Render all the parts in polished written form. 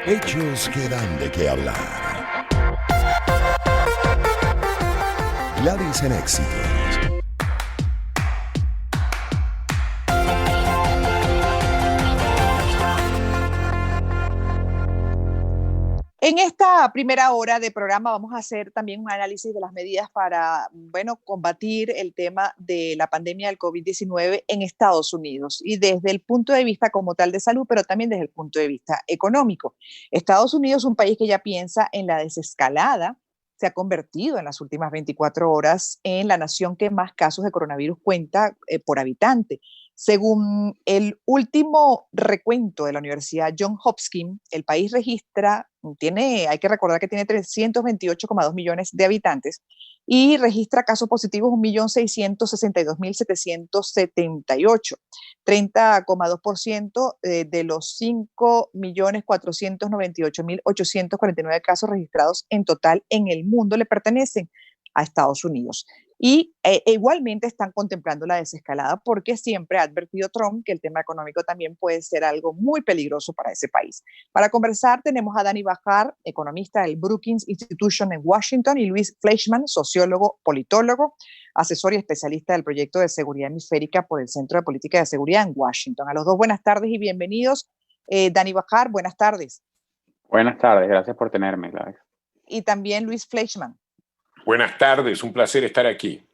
Hechos que dan de qué hablar. Gladys en Éxitos. En esta primera hora de programa vamos a hacer también un análisis de las medidas para, combatir el tema de la pandemia del COVID-19 en Estados Unidos y desde el punto de vista como tal de salud, pero también desde el punto de vista económico. Estados Unidos, un país que ya piensa en la desescalada, se ha convertido en las últimas 24 horas en la nación que más casos de coronavirus cuenta por habitante. Según el último recuento de la Universidad Johns Hopkins, el país hay que recordar que tiene 328,2 millones de habitantes y registra casos positivos 1.662.778, 30,2% de los 5.498.849 casos registrados en total en el mundo le pertenecen a Estados Unidos. Y igualmente están contemplando la desescalada porque siempre ha advertido Trump que el tema económico también puede ser algo muy peligroso para ese país. Para conversar tenemos a Dani Bahar, economista del Brookings Institution en Washington, y Luis Fleischmann, sociólogo, politólogo, asesor y especialista del proyecto de seguridad hemisférica por el Centro de Política de Seguridad en Washington. A los dos, buenas tardes y bienvenidos. Dani Bahar, buenas tardes. Buenas tardes, gracias por tenerme, Gladys. Y también Luis Fleischmann. Buenas tardes, un placer estar aquí.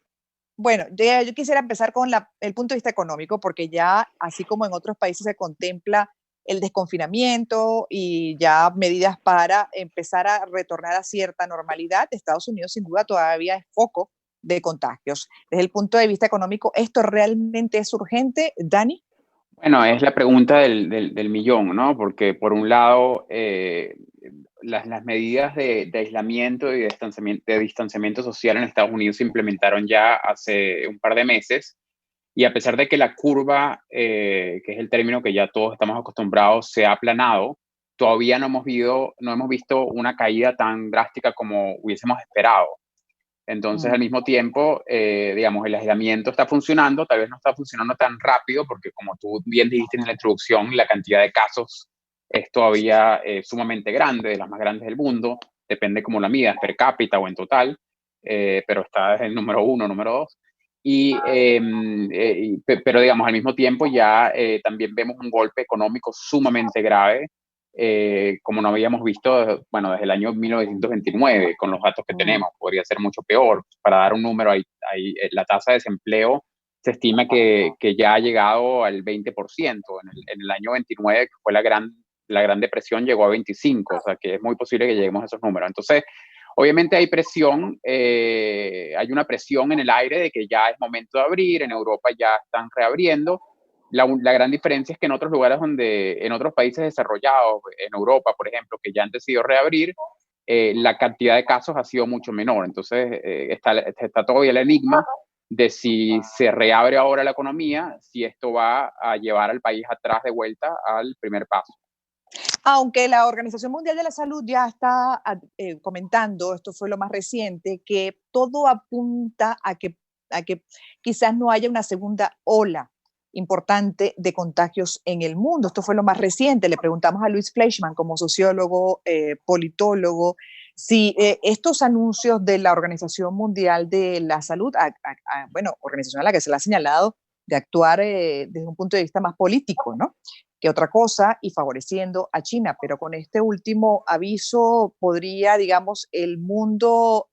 Bueno, yo quisiera empezar con el punto de vista económico, porque ya, así como en otros países se contempla el desconfinamiento y ya medidas para empezar a retornar a cierta normalidad, Estados Unidos sin duda todavía es foco de contagios. Desde el punto de vista económico, ¿esto realmente es urgente, Dani? Bueno, es la pregunta del millón, ¿no? Porque por un lado, las medidas de aislamiento y de distanciamiento social en Estados Unidos se implementaron ya hace un par de meses, y a pesar de que la curva, que es el término que ya todos estamos acostumbrados, se ha aplanado, todavía no hemos visto una caída tan drástica como hubiésemos esperado. Entonces, al mismo tiempo, digamos, el aislamiento está funcionando, tal vez no está funcionando tan rápido, porque como tú bien dijiste en la introducción, la cantidad de casos es todavía sumamente grande, de las más grandes del mundo, depende cómo la midas, per cápita o en total, pero está desde el número 1, número 2. Pero digamos, al mismo tiempo ya también vemos un golpe económico sumamente grave, como no habíamos visto, bueno, desde el año 1929, con los datos que tenemos. Podría ser mucho peor. Para dar un número, la tasa de desempleo se estima que ya ha llegado al 20%. En el año 29, que fue la Gran Depresión, llegó a 25%, o sea que es muy posible que lleguemos a esos números. Entonces, obviamente hay presión, hay una presión en el aire de que ya es momento de abrir. En Europa ya están reabriendo. La gran diferencia es que en otros lugares en otros países desarrollados, en Europa, por ejemplo, que ya han decidido reabrir, la cantidad de casos ha sido mucho menor. Entonces, está todavía el enigma de si se reabre ahora la economía, si esto va a llevar al país atrás de vuelta al primer paso. Aunque la Organización Mundial de la Salud ya está comentando, esto fue lo más reciente, que todo apunta a que quizás no haya una segunda ola importante de contagios en el mundo. Esto fue lo más reciente. Le preguntamos a Luis Fleischmann, como sociólogo, politólogo, si estos anuncios de la Organización Mundial de la Salud, organización a la que se le ha señalado de actuar desde un punto de vista más político, ¿no?, que otra cosa, y favoreciendo a China, pero con este último aviso podría, digamos, el mundo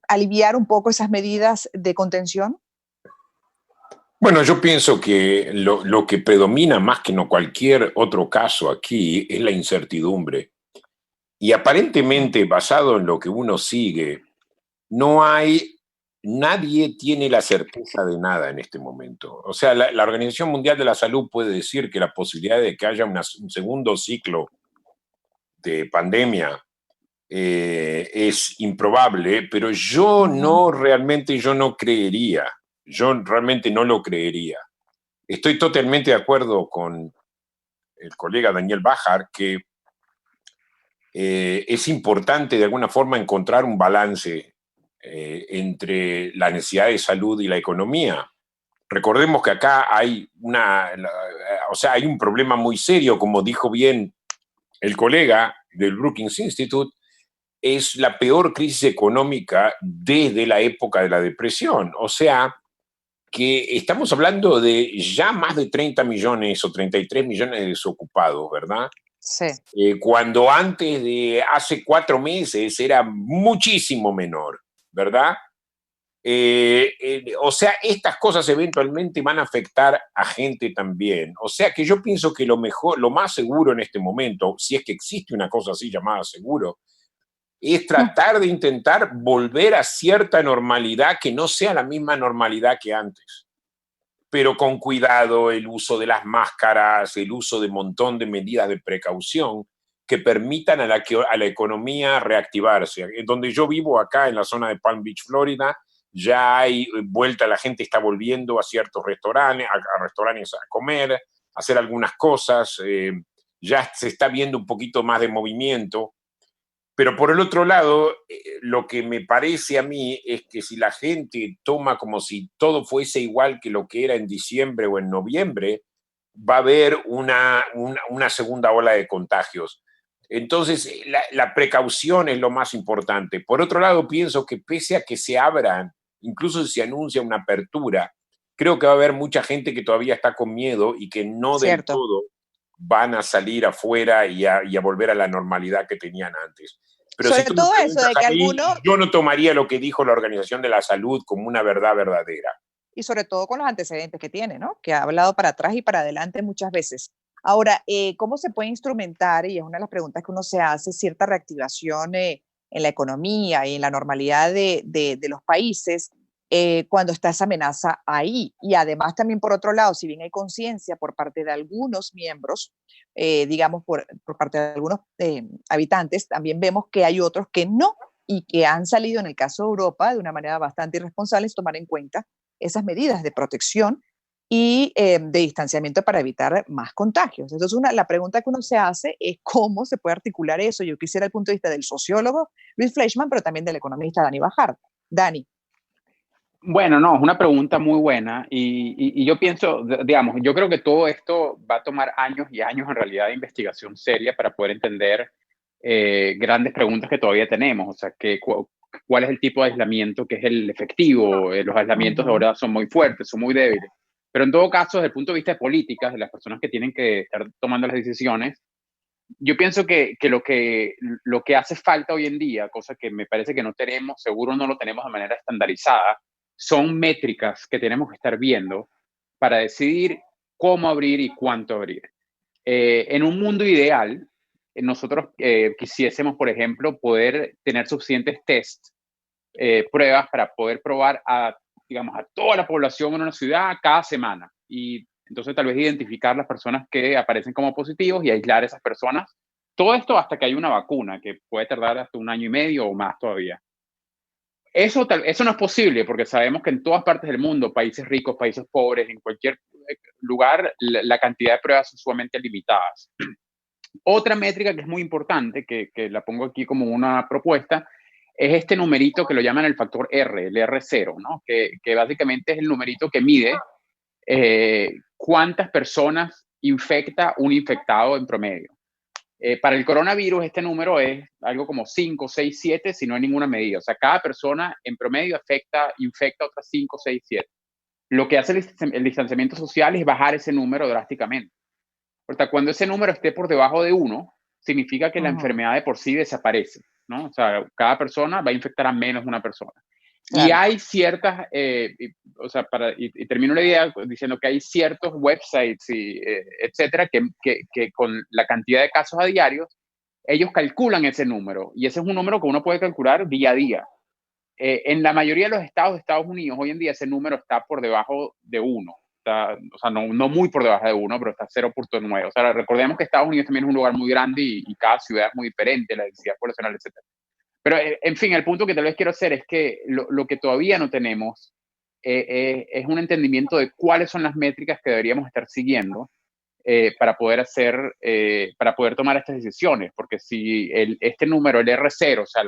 aliviar un poco esas medidas de contención. Bueno, yo pienso que lo que predomina más que no cualquier otro caso aquí es la incertidumbre. Y aparentemente, basado en lo que uno sigue, nadie tiene la certeza de nada en este momento. O sea, la Organización Mundial de la Salud puede decir que la posibilidad de que haya un segundo ciclo de pandemia es improbable, pero yo no creería. Yo realmente no lo creería. Estoy totalmente de acuerdo con el colega Daniel Bahar que es importante de alguna forma encontrar un balance entre la necesidad de salud y la economía. Recordemos que acá hay un problema muy serio, como dijo bien el colega del Brookings Institute, es la peor crisis económica desde la época de la depresión. O sea, que estamos hablando de ya más de 30 millones o 33 millones de desocupados, ¿verdad? Sí. Cuando antes de hace 4 meses era muchísimo menor, ¿verdad? O sea, estas cosas eventualmente van a afectar a gente también. O sea que yo pienso que lo mejor, lo más seguro en este momento, si es que existe una cosa así llamada seguro, es tratar de intentar volver a cierta normalidad que no sea la misma normalidad que antes, pero con cuidado, el uso de las máscaras, el uso de un montón de medidas de precaución que permitan a la economía reactivarse. Donde yo vivo acá en la zona de Palm Beach, Florida, ya hay vuelta, la gente está volviendo a ciertos restaurantes, a restaurantes a comer, a hacer algunas cosas, ya se está viendo un poquito más de movimiento. Pero por el otro lado, lo que me parece a mí es que si la gente toma como si todo fuese igual que lo que era en diciembre o en noviembre, va a haber una segunda ola de contagios. Entonces, la precaución es lo más importante. Por otro lado, pienso que pese a que se abran, incluso si se anuncia una apertura, creo que va a haber mucha gente que todavía está con miedo y que no del Cierto. todo van a salir afuera y a volver a la normalidad que tenían antes. Pero Sobre si tú me todo eso, de preguntas que a mí, algunos, yo no tomaría lo que dijo la Organización de la Salud como una verdad verdadera. y sobre todo con los antecedentes que tiene, ¿no? Que ha hablado para atrás y para adelante muchas veces. Ahora, ¿cómo se puede instrumentar? Y es una de las preguntas que uno se hace, cierta reactivación en la economía y en la normalidad de los países cuando está esa amenaza ahí. Y además también, por otro lado, si bien hay conciencia por parte de algunos miembros, digamos, por parte de algunos habitantes, también vemos que hay otros que no y que han salido, en el caso de Europa, de una manera bastante irresponsable, es tomar en cuenta esas medidas de protección y de distanciamiento para evitar más contagios. Entonces, la pregunta que uno se hace es cómo se puede articular eso. Yo quisiera el punto de vista del sociólogo Luis Fleischmann, pero también del economista Dani Bajar. Dani. Bueno, no, es una pregunta muy buena y yo pienso, digamos, yo creo que todo esto va a tomar años y años en realidad de investigación seria para poder entender grandes preguntas que todavía tenemos, o sea, cuál es el tipo de aislamiento que es el efectivo. Los aislamientos de ahora son muy fuertes, son muy débiles, pero en todo caso, desde el punto de vista de políticas, de las personas que tienen que estar tomando las decisiones, yo pienso que lo que hace falta hoy en día, cosa que me parece que no tenemos, seguro no lo tenemos de manera estandarizada, son métricas que tenemos que estar viendo para decidir cómo abrir y cuánto abrir. En un mundo ideal, nosotros quisiésemos, por ejemplo, poder tener suficientes tests, pruebas para poder probar digamos, a toda la población en una ciudad cada semana. Y entonces tal vez identificar las personas que aparecen como positivos y aislar a esas personas. Todo esto hasta que haya una vacuna, que puede tardar hasta 1 año y medio o más todavía. Eso no es posible porque sabemos que en todas partes del mundo, países ricos, países pobres, en cualquier lugar, la cantidad de pruebas son sumamente limitadas. Otra métrica que es muy importante, que la pongo aquí como una propuesta, es este numerito que lo llaman el factor R, el R0, ¿no? Que básicamente es el numerito que mide cuántas personas infecta un infectado en promedio. Para el coronavirus, este número es algo como 5, 6, 7, si no hay ninguna medida. O sea, cada persona en promedio infecta otras 5, 6, 7. Lo que hace el distanciamiento social es bajar ese número drásticamente. O sea, cuando ese número esté por debajo de 1, significa que la enfermedad de por sí desaparece, ¿no? O sea, cada persona va a infectar a menos de una persona. Claro. Y hay ciertas, o sea, y termino la idea diciendo que hay ciertos websites, etcétera, que con la cantidad de casos a diario, ellos calculan ese número. Y ese es un número que uno puede calcular día a día. En la mayoría de los estados de Estados Unidos, hoy en día ese número está por debajo de 1. O sea, no muy por debajo de 1, pero está 0.9. O sea, recordemos que Estados Unidos también es un lugar muy grande y cada ciudad es muy diferente, la densidad poblacional, etcétera. Pero, en fin, el punto que tal vez quiero hacer es que lo que todavía no tenemos es un entendimiento de cuáles son las métricas que deberíamos estar siguiendo para poder tomar estas decisiones. Porque si este número, el R0, o sea,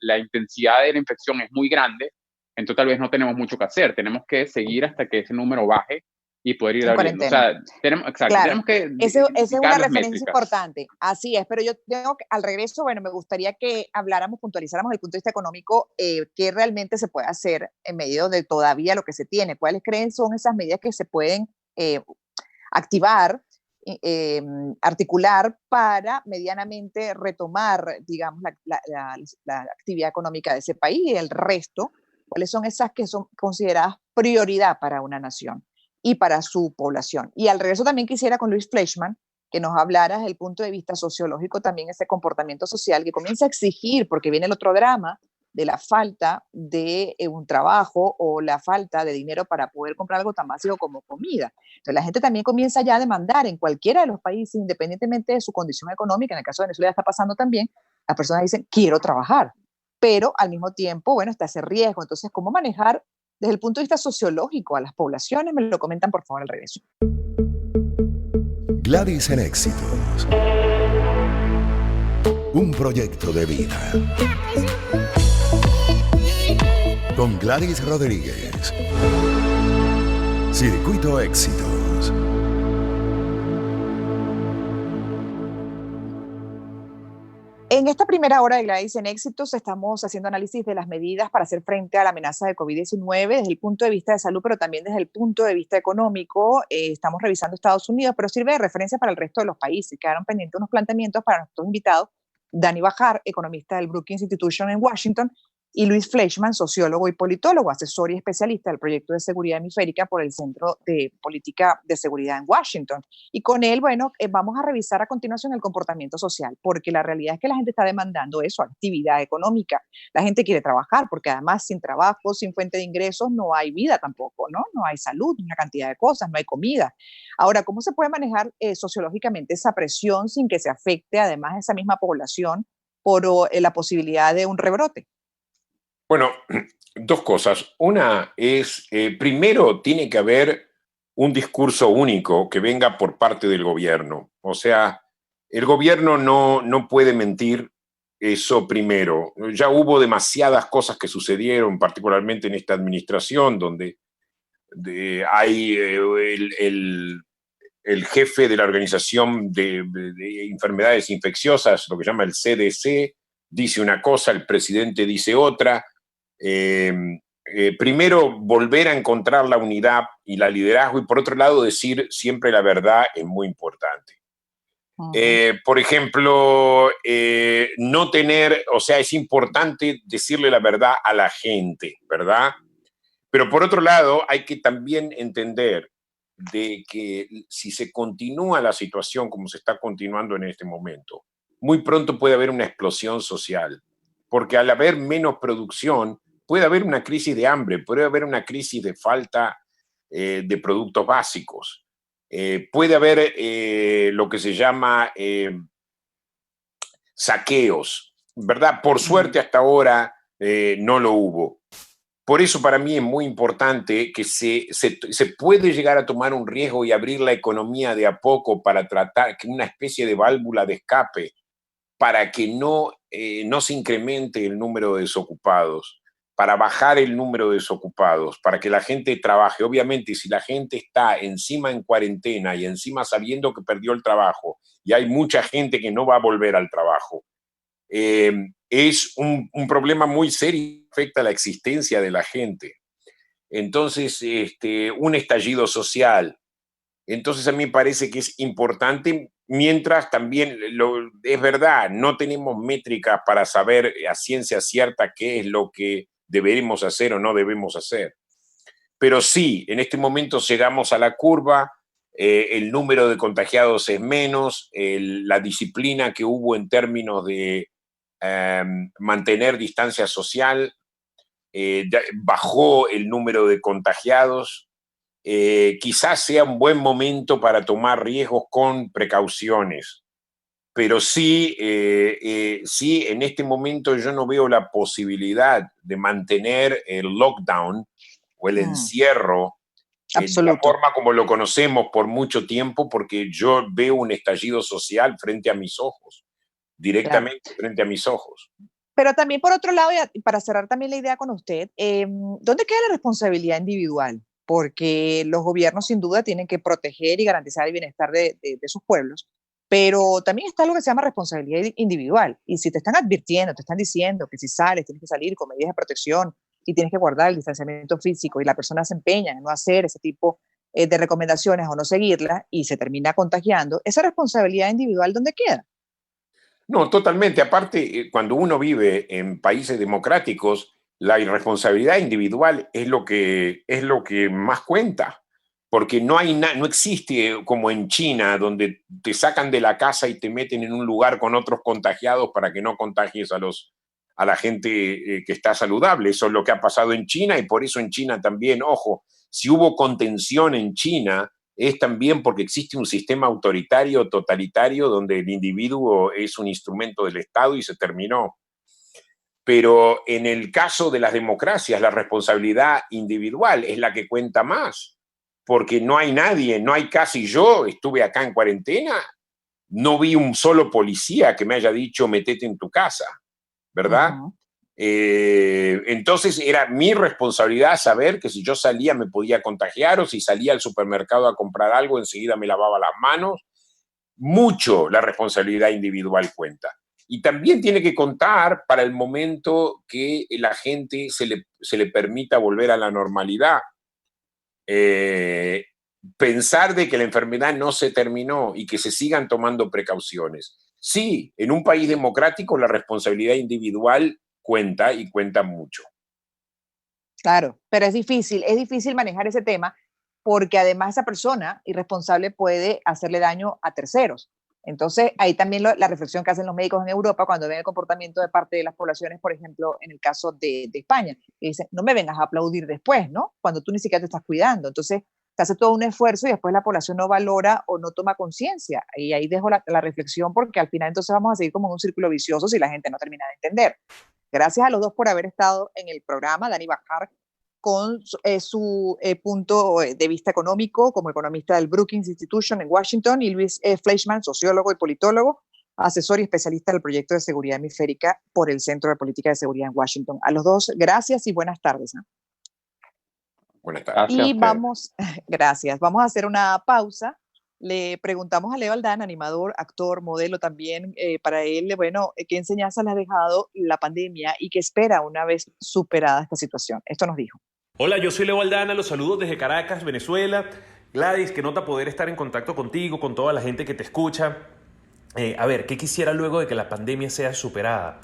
la intensidad de la infección es muy grande, entonces tal vez no tenemos mucho que hacer. Tenemos que seguir hasta que ese número baje y poder ir En abriendo. O cuarentena. sea, tenemos, exacto, Claro, tenemos que esa es identificar una las referencia métricas. importante. Así es, pero yo tengo que, al regreso, bueno, me gustaría que habláramos, puntualizáramos desde el punto de vista económico, qué realmente se puede hacer en medio de todavía lo que se tiene. ¿Cuáles creen son esas medidas que se pueden activar, articular para medianamente retomar, digamos, la actividad económica de ese país y el resto? ¿Cuáles son esas que son consideradas prioridad para una nación y para su población? Y al regreso también quisiera con Luis Fleischmann que nos hablara desde el punto de vista sociológico también ese comportamiento social que comienza a exigir, porque viene el otro drama de la falta de un trabajo o la falta de dinero para poder comprar algo tan básico como comida. Entonces la gente también comienza ya a demandar en cualquiera de los países, independientemente de su condición económica. En el caso de Venezuela está pasando también, las personas dicen, quiero trabajar, pero al mismo tiempo, bueno, está ese riesgo. Entonces, ¿cómo manejar desde el punto de vista sociológico a las poblaciones? Me lo comentan, por favor, al regreso. Gladys en Éxitos. Un proyecto de vida. Con Gladys Rodríguez. Circuito Éxitos. En esta primera hora de Gladys en Éxitos estamos haciendo análisis de las medidas para hacer frente a la amenaza de COVID-19 desde el punto de vista de salud, pero también desde el punto de vista económico. Estamos revisando Estados Unidos, pero sirve de referencia para el resto de los países. Quedaron pendientes unos planteamientos para nuestros invitados, Dani Bajar, economista del Brookings Institution en Washington, y Luis Fleischmann, sociólogo y politólogo, asesor y especialista del proyecto de seguridad hemisférica por el Centro de Política de Seguridad en Washington. Y con él, bueno, vamos a revisar a continuación el comportamiento social, porque la realidad es que la gente está demandando eso, actividad económica. La gente quiere trabajar, porque además sin trabajo, sin fuente de ingresos, no hay vida tampoco, ¿no? No hay salud, una cantidad de cosas, no hay comida. Ahora, ¿cómo se puede manejar sociológicamente esa presión sin que se afecte además a esa misma población por la posibilidad de un rebrote? Bueno, dos cosas. Una es, primero, tiene que haber un discurso único que venga por parte del gobierno. O sea, el gobierno no puede mentir, eso primero. Ya hubo demasiadas cosas que sucedieron, particularmente en esta administración, donde hay el jefe de la Organización de Enfermedades Infecciosas, lo que llama el CDC, dice una cosa, el presidente dice otra. Primero, volver a encontrar la unidad y la liderazgo, y por otro lado, decir siempre la verdad es muy importante. Por ejemplo, no tener, o sea, es importante decirle la verdad a la gente, ¿verdad? Pero por otro lado, hay que también entender de que si se continúa la situación como se está continuando en este momento, muy pronto puede haber una explosión social, porque al haber menos producción, puede haber una crisis de hambre, puede haber una crisis de falta de productos básicos, puede haber lo que se llama saqueos, ¿verdad? Por suerte hasta ahora no lo hubo. Por eso para mí es muy importante que se puede llegar a tomar un riesgo y abrir la economía de a poco para tratar que una especie de válvula de escape para que no se incremente el número de desocupados, para bajar el número de desocupados, para que la gente trabaje. Obviamente, si la gente está encima en cuarentena y encima sabiendo que perdió el trabajo y hay mucha gente que no va a volver al trabajo, es un problema muy serio que afecta a la existencia de la gente. Entonces, un estallido social. Entonces, a mí me parece que es importante, mientras también, es verdad, no tenemos métricas para saber a ciencia cierta qué es lo que deberemos hacer o no debemos hacer. Pero sí, en este momento llegamos a la curva, el número de contagiados es menos, la disciplina que hubo en términos de mantener distancia social, bajó el número de contagiados. Quizás sea un buen momento para tomar riesgos con precauciones, pero sí, en este momento yo no veo la posibilidad de mantener el lockdown o el encierro de la forma como lo conocemos por mucho tiempo, porque yo veo un estallido social frente a mis ojos, directamente frente a mis ojos. Pero también por otro lado, y para cerrar también la idea con usted, ¿dónde queda la responsabilidad individual? porque los gobiernos sin duda tienen que proteger y garantizar el bienestar de sus pueblos, pero también está lo que se llama responsabilidad individual. Y si te están advirtiendo, te están diciendo que si sales tienes que salir con medidas de protección y tienes que guardar el distanciamiento físico y la persona se empeña en no hacer ese tipo de recomendaciones o no seguirlas y se termina contagiando, esa responsabilidad individual, ¿dónde queda? No, totalmente. Aparte, cuando uno vive en países democráticos, la irresponsabilidad individual es lo que más cuenta, porque no existe como en China, donde te sacan de la casa y te meten en un lugar con otros contagiados para que no contagies a la gente que está saludable. Eso es lo que ha pasado en China, y por eso en China también, ojo, si hubo contención en China, es también porque existe un sistema autoritario, totalitario, donde el individuo es un instrumento del Estado y se terminó. Pero en el caso de las democracias, la responsabilidad individual es la que cuenta más, porque no hay nadie, no hay casi. Yo estuve acá en cuarentena, no vi un solo policía que me haya dicho metete en tu casa, ¿verdad? Uh-huh. Entonces era mi responsabilidad saber que si yo salía me podía contagiar, o si salía al supermercado a comprar algo enseguida me lavaba las manos. Mucho la responsabilidad individual cuenta. Y también tiene que contar para el momento que la gente se le permita volver a la normalidad. Pensar de que la enfermedad no se terminó y que se sigan tomando precauciones. Sí, en un país democrático la responsabilidad individual cuenta, y cuenta mucho. Claro, pero es difícil manejar ese tema porque además esa persona irresponsable puede hacerle daño a terceros. Entonces, ahí también la reflexión que hacen los médicos en Europa cuando ven el comportamiento de parte de las poblaciones, por ejemplo, en el caso de España, que dicen, no me vengas a aplaudir después, ¿no? Cuando tú ni siquiera te estás cuidando. Entonces, se hace todo un esfuerzo y después la población no valora o no toma conciencia. Y ahí dejo la reflexión, porque al final entonces vamos a seguir como en un círculo vicioso si la gente no termina de entender. Gracias a los dos por haber estado en el programa. Dani Bajar, con su punto de vista económico como economista del Brookings Institution en Washington, y Luis Fleischmann, sociólogo y politólogo, asesor y especialista del proyecto de seguridad hemisférica por el Centro de Política de Seguridad en Washington. A los dos, gracias y buenas tardes, ¿no? Buenas tardes. Y gracias, vamos a hacer una pausa. Le preguntamos a Leo Aldana, animador, actor, modelo también, para él, bueno, ¿qué enseñanzas le ha dejado la pandemia y qué espera una vez superada esta situación? Esto nos dijo. Hola, yo soy Leo Aldana, los saludos desde Caracas, Venezuela. Gladys, qué nota poder estar en contacto contigo, con toda la gente que te escucha. A ver, ¿qué quisiera luego de que la pandemia sea superada?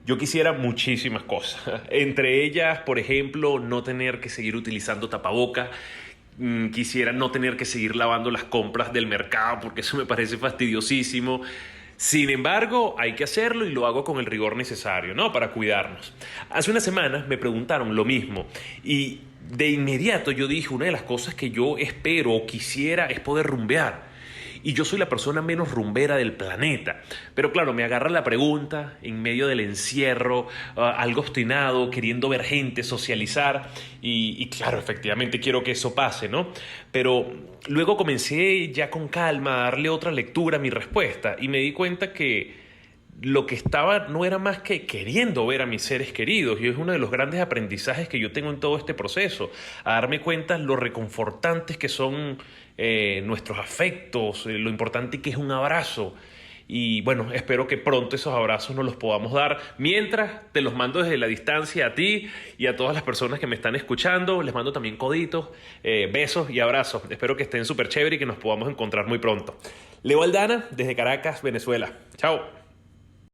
Yo quisiera muchísimas cosas. Entre ellas, por ejemplo, no tener que seguir utilizando tapabocas. Quisiera no tener que seguir lavando las compras del mercado, porque eso me parece fastidiosísimo. Sin embargo, hay que hacerlo, y lo hago con el rigor necesario, ¿no? Para cuidarnos. Hace unas semanas me preguntaron lo mismo, y de inmediato yo dije, una de las cosas que yo espero o quisiera es poder rumbear. Y yo soy la persona menos rumbera del planeta. Pero claro, me agarra la pregunta en medio del encierro, algo obstinado, queriendo ver gente, socializar. Y claro, efectivamente quiero que eso pase, ¿no? Pero luego comencé ya con calma a darle otra lectura a mi respuesta. Y me di cuenta que lo que estaba no era más que queriendo ver a mis seres queridos. Y es uno de los grandes aprendizajes que yo tengo en todo este proceso. A darme cuenta lo reconfortantes que son nuestros afectos, lo importante que es un abrazo. Y bueno, espero que pronto esos abrazos nos los podamos dar. Mientras, te los mando desde la distancia a ti y a todas las personas que me están escuchando. Les mando también coditos, besos y abrazos. Espero que estén súper chévere y que nos podamos encontrar muy pronto. Leo Aldana, desde Caracas, Venezuela. Chao.